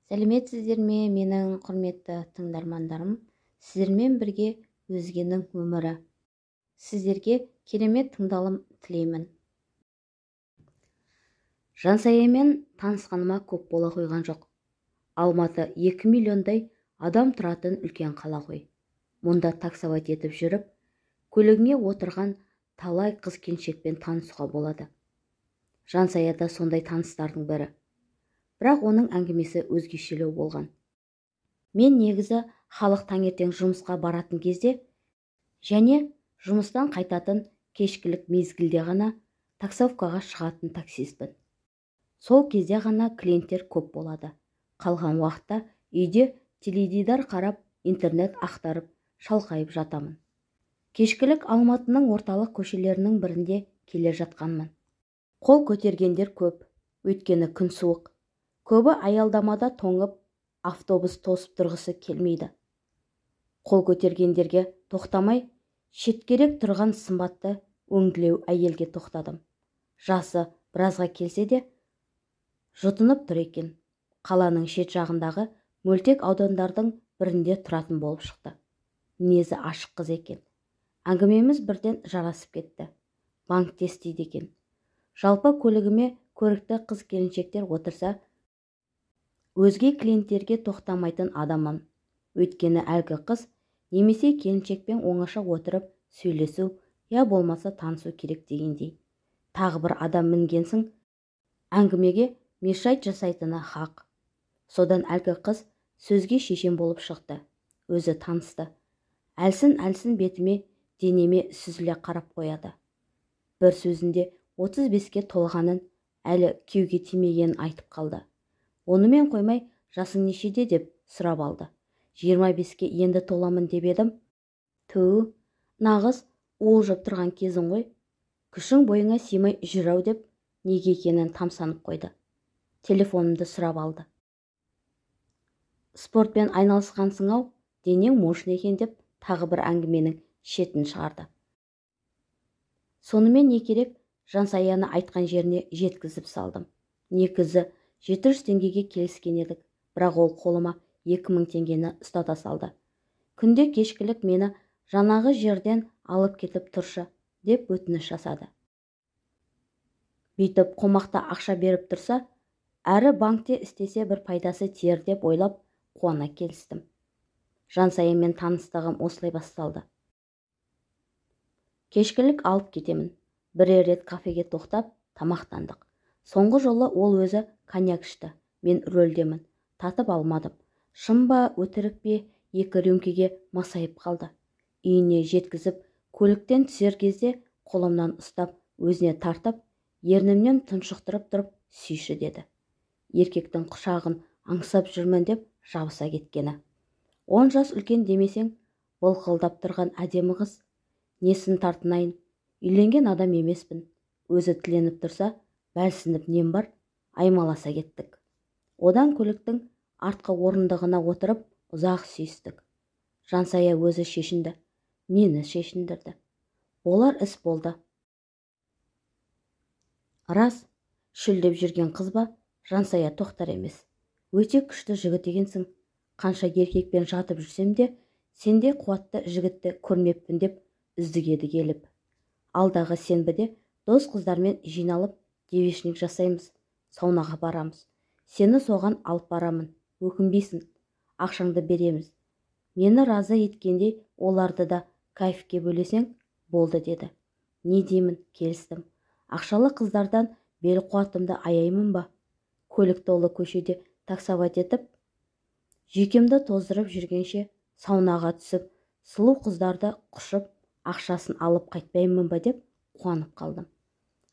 Сәлеметсіздер ме, менің құрметті тыңдармандарым? Сіздермен бірге өзгенің өмірі. Сіздерге керемет тыңдалым тілеймін. Жансаямен танысқаныма көп бола қойған жоқ. Алматы 2 миллиондай адам тұратын үлкен қала ғой. Мұнда таксовать етіп жүріп, көлігіңе отырған талай қыз-келіншекпен танысуға болады. Жансая да сондай таныстардың бірі. Бірақ оның әңгімесі өзгешелеу болған. Мен негізі халық таңертең жұмысқа баратын кезде және жұмыстан қайтатын кешкілік мезгілде ғана таксовкаға шығатын таксистпін. Сол кезде ғана клиенттер көп болады. Қалған уақытта үйде теледидар қарап, интернет ақтарып, шалқайып жатамын. Кешкілік Алматының орталық көшелерінің бірінде келе жатқанмын. Қол көтергендер көп, өйткені күн суық. Көбі аялдамада тоңып, автобус тосып тұрғысы келмейді. Қол көтергендерге тоқтамай, шеткерек тұрған сымбатты өңділеу әйелге тоқтадым. Жасы біразға келсе де, жұтынып тұр екен. Қаланың шет жағындағы мөлтек аудандардың бірінде тұратын болып шықты. Мінезі ашық қыз екен. Әңгімеміз бірден жарасып кетті. Банкте істейді екен. Жалпы көлігіме көрікті қыз-келіншектер отырса, өзге клиенттерге тоқтамайтын адаммын. Өйткені әлгі қыз немесе келіншекпен оңаша отырып сөйлесу, я болмаса танысу керек дегендей. Тағы бір адам мінгенсің, әңгімеге мешайт жасайтыны хақ. Содан әлгі қыз сөзге шешен болып шықты. Өзі танысты. Әлсін бетіме, денеме сүзіле қарап қояды. Бір сөзінде 35-ке толғанын, әлі күйеуге тимегенін айтып қалды. Онымен қоймай, жасың нешеде деп сұрап алды. 25-ке енді толамын деп едім. Түу, нағыз уылжып тұрған кезің ғой. Күшің бойыңа симай жүрау деп неге екенін тамсанып қойды. Телефонымды сұрап алды. Спортпен айналысқансың-ау, денең мощный екен деп тағы бір әңгіменің шетін шығарды. Сонымен не керек, Жансаяны айтқан жеріне жеткізіп салдым. Негізі 700 теңгеге келіскен едік, бірақ ол қолыма 2000 теңгені ұстата салды. Күнде кешкілік мені жанағы жерден алып кетіп тұршы деп өтініш жасады. Бүйтіп қомақта ақша беріп тұрса, әрі банкте істесе бір пайдасы тиер деп ойлап қуана келістім. Жансаямен таныстығым осылай басталды. Кешкілік алып кетемін. Бірер рет кафеге тоқтап, тамақтандық. Соңғы жолы ол өзі коньяк ішті. Мен рөлдемін. Татып алмадым. Шын ба, өтірік пе, 2 рюмкеге масайып қалды. Үйіне жеткізіп, көліктен түсер кезде қолымнан ұстап, өзіне тартып, ернімнен тұншықтырып тұрып, сүйші деді. Еркектің құшағын аңсап жүрмін деп жабыса кеткені. 10 жас үлкен демесең, былқылдап тұрған әдемі қыз. Несін тартынайын? Үйленген адам емеспін. Өзі тіленіп тұрса, бәлсініп нем бар, аймаласа кеттік. Одан көліктің артқы орындығына отырып, ұзақ сүйістік. Жансая өзі шешінді, мені шешіндірді. Олар іс болды. Рас, шүлдеп жүрген қыз ба, Жансая тоқтар емес. Өте күшті жігіт екенсің. Қанша еркекпен жатып жүрсем де, сенде қуатты жігітті көрмеппін деп үздігеді келіп. Алдағы сенбіде дос қыздармен жиналып девичник жасаймыз, саунаға барамыз. Сені соған алып барамын, өкінбейсің, ақшаңды береміз. Мені разы еткендей оларды да кайфке бөлесең, болды деді. Не деймін, келістім. Ақшалы қыздардан бел қуатымды аяймын ба? Көлік толы көшеде таксовать етіп, жүйкемді тоздырып жүргенше саунаға түсіп, сұлу қыздарды құшып, ақшасын алып қайтпаймын ба деп қуанып қалдым.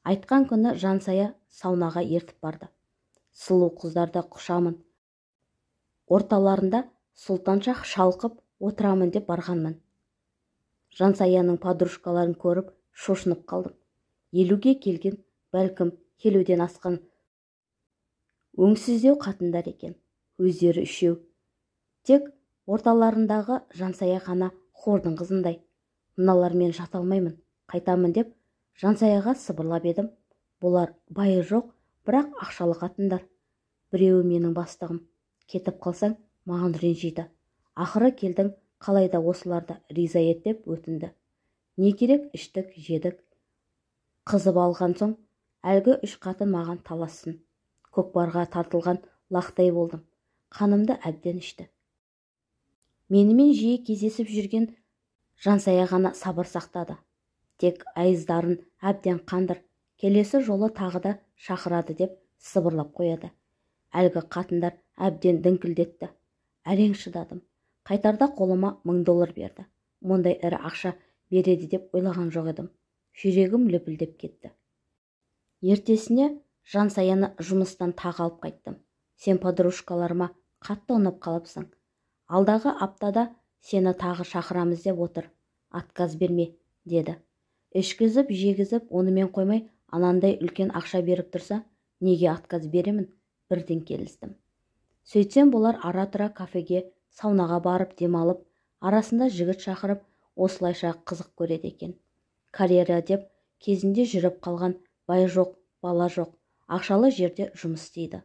Айтқан күні Жансая саунаға ертіп барды. Сұлу қыздарды құшамын. Орталарында сұлтанша шалқып отырамын деп барғанмын. Жансаяның подружкаларын көріп шошынып қалдым. 50-ге келген, бәлкім келуден асқан өңсіздеу қатындар екен. Өздері үшеу. Тек орталарындағы Жансая ғана хордың қызындай. Мыналармен жата алмаймын, қайтамын деп Жансаяға сыбырлап едім. Бұлар байы жоқ, бірақ ақшалы қатындар. Біреуі менің бастығым, кетіп қалсаң маған ренжиді. Ақыры келдің, қалайда осыларды риза ет деп өтінді. Не керек, іштік, жедік. Қызып алған соң әлгі 3 қатын маған талассын. Көкпарға тартылған лақтай болдым. Қанымды әбден ішті. Менімен жиі кездесіп жүрген Жансая ғана сабыр сақтады. Тек айыздарын әбден қандыр, келесі жолы тағы да шақырады деп сыбырлап қояды. Әлгі қатындар әбден діңкілдетті. Әрең шыдадым. Қайтарда қолыма $1000 берді. Мұндай ірі ақша береді деп ойлаған жоқ едім. Жүрегім лүпілдеп кетті. Ертесіне Жансаяны жұмыстан тағы алып қайттым. Сен подружкаларыма қатты ұнап қалыпсың. Алдағы аптада сені тағы шақырамыз деп отыр. Отказ берме, деді. Ішкізіп, жегізіп, онымен қоймай, анандай үлкен ақша беріп тұрса, неге отказ беремін? Бірден келістім. Сөйтсем бұлар ара-тұра кафеге, саунаға барып демалып, арасында жігіт шақырып, осылайша қызық көреді екен. Карьера деп кезінде жүріп қалған, бай жоқ, бала жоқ, ақшалы жерде жұмыс істейді.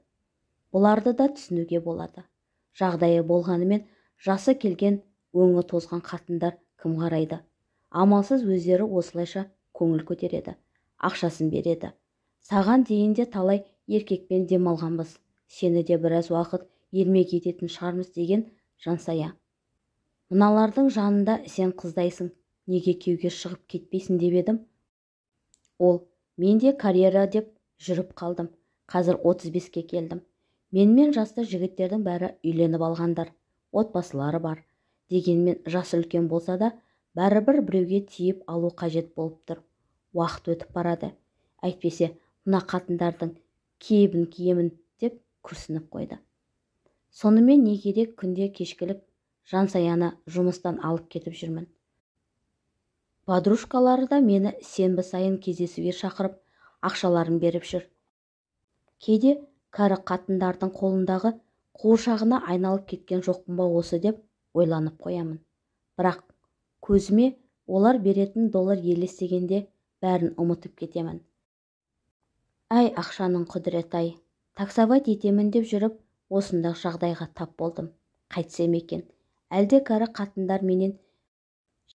Бұларды да түсінуге болады. Жағдайы болғанымен жасы келген, өңі тозған қатындар кім қарайды? Амалсыз өздері осылайша көңіл көтереді, ақшасын береді. Саған дейінде талай еркекпен демалғанбыз. Сені де біраз уақыт ермек ететін шығармыз деген Жансая. Мыналардың жанында сен қыздайсың, неге күйеуге шығып кетпейсің деп едім. Ол, мен де карьера деп жүріп қалдым. Қазір 35-ке келдім. Менімен жасты жігіттердің бәрі үйленіп алғандар, отбасылары бар. Дегенмен жасы үлкен болса да, бәрібір біреуге тиіп алу қажет болып тұр. Уақыт өтіп барады. Әйтпесе, мына қатындардың кебін киемін деп күрсініп қойды. Сонымен не керек, күнде кешкілік Жансаяны жұмыстан алып кетіп жүрмін. Подружкалары да мені сенбі сайын кездесуге шақырып, ақшаларын беріп жүр. Кейде кәрі қатындардың қолындағы қуыршағына айналып кеткен жоқпын ба осы деп ойланып қоямын. Бірақ көзіме олар беретін $1 елестегенде бәрін ұмытып кетемін. Әй, ақшаның құдіреті-ай, таксовать етемін деп жүріп, осындай жағдайға тап болдым. Қайтсем екен, әлде кәрі қатындар менен